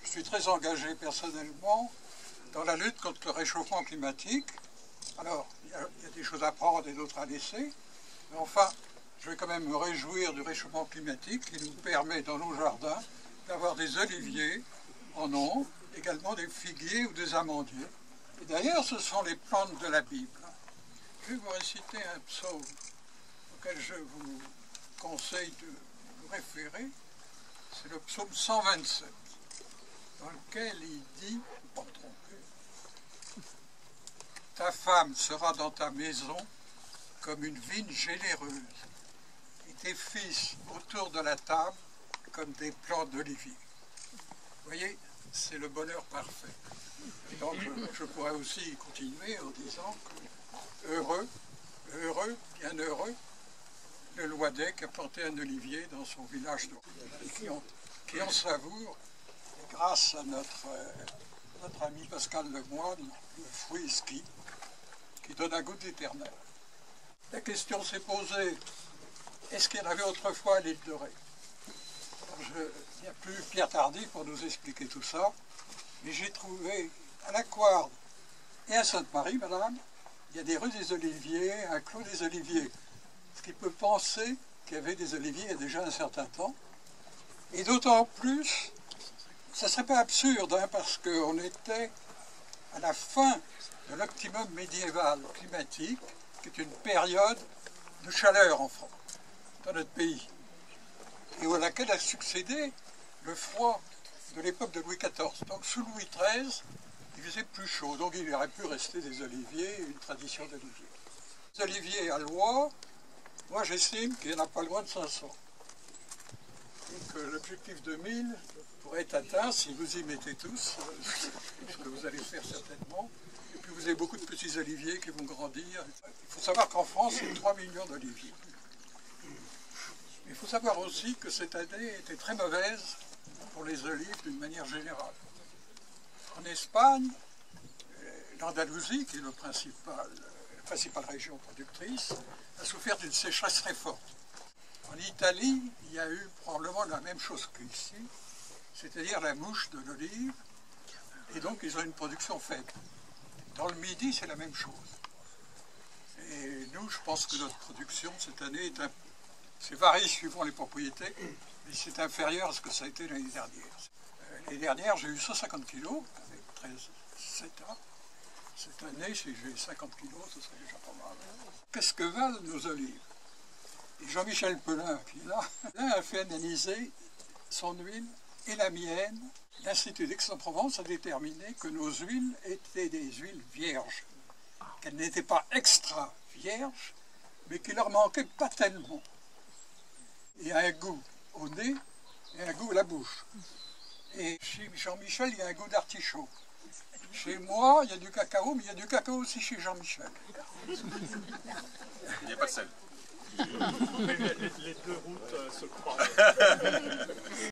Je suis très engagé personnellement dans la lutte contre le réchauffement climatique. Alors, il y a des choses à prendre et d'autres à laisser. Mais enfin, je vais quand même me réjouir du réchauffement climatique qui nous permet dans nos jardins d'avoir des oliviers en nombre, également des figuiers ou des amandiers. Et d'ailleurs, ce sont les plantes de la Bible. Je vais vous réciter un psaume auquel je vous conseille de vous référer. C'est le psaume 127, dans lequel il dit, pas me tromper, « Ta femme sera dans ta maison comme une vigne généreuse, et tes fils autour de la table comme des plants d'olivier. » Vous voyez, c'est le bonheur parfait. Et donc, je pourrais aussi continuer en disant que heureux, bien heureux, le Loidet qui a planté un olivier dans son village et qui en savoure, grâce à notre ami Pascal Lemoine, le fruit ski, qui donne un goût éternel. La question s'est posée, est-ce qu'il y en avait autrefois à l'île de Ré? Il n'y a plus Pierre Tardy pour nous expliquer tout ça, mais j'ai trouvé à la Couarde et à Sainte-Marie, madame, il y a des rues des Oliviers, un clos des Oliviers. Ce qui peut penser qu'il y avait des oliviers il y a déjà un certain temps. Et d'autant plus, ça ne serait pas absurde, hein, parce qu'on était à la fin de l'optimum médiéval climatique, qui est une période de chaleur en France, dans notre pays, et à laquelle a succédé le froid de l'époque de Louis XIV. Donc sous Louis XIII, il faisait plus chaud, donc il aurait pu rester des oliviers, une tradition d'oliviers. Les oliviers à Loire, moi j'estime qu'il n'y en a pas loin de 500. Et que l'objectif de 1000 pourrait être atteint si vous y mettez tous, ce que vous allez faire certainement. Et puis vous avez beaucoup de petits oliviers qui vont grandir. Il faut savoir qu'en France, il y a 3 millions d'oliviers. Il faut savoir aussi que cette année était très mauvaise pour les olives d'une manière générale. En Espagne, l'Andalousie, qui est la principale région productrice, a souffert d'une sécheresse très forte. En Italie, il y a eu probablement la même chose qu'ici, c'est-à-dire la mouche de l'olive, et donc ils ont une production faible. Dans le Midi, c'est la même chose. Et nous, je pense que notre production cette année c'est varie suivant les propriétés, mais c'est inférieur à ce que ça a été l'année dernière. L'année dernière, j'ai eu 150 kilos, avec 7 ans. Cette année, si j'ai 50 kilos, ce serait déjà pas mal. Qu'est-ce que valent nos olives? Et Jean-Michel Pelin, qui est là, a fait analyser son huile et la mienne. L'Institut d'Aix-en-Provence a déterminé que nos huiles étaient des huiles vierges, qu'elles n'étaient pas extra vierges, mais qu'il leur manquait pas tellement. Il y a un goût au nez et un goût à la bouche. Et chez Jean-Michel, il y a un goût d'artichaut. Chez moi, il y a du cacao, mais il y a du cacao aussi chez Jean-Michel. Il n'y a pas de sel. Les deux routes se croisent.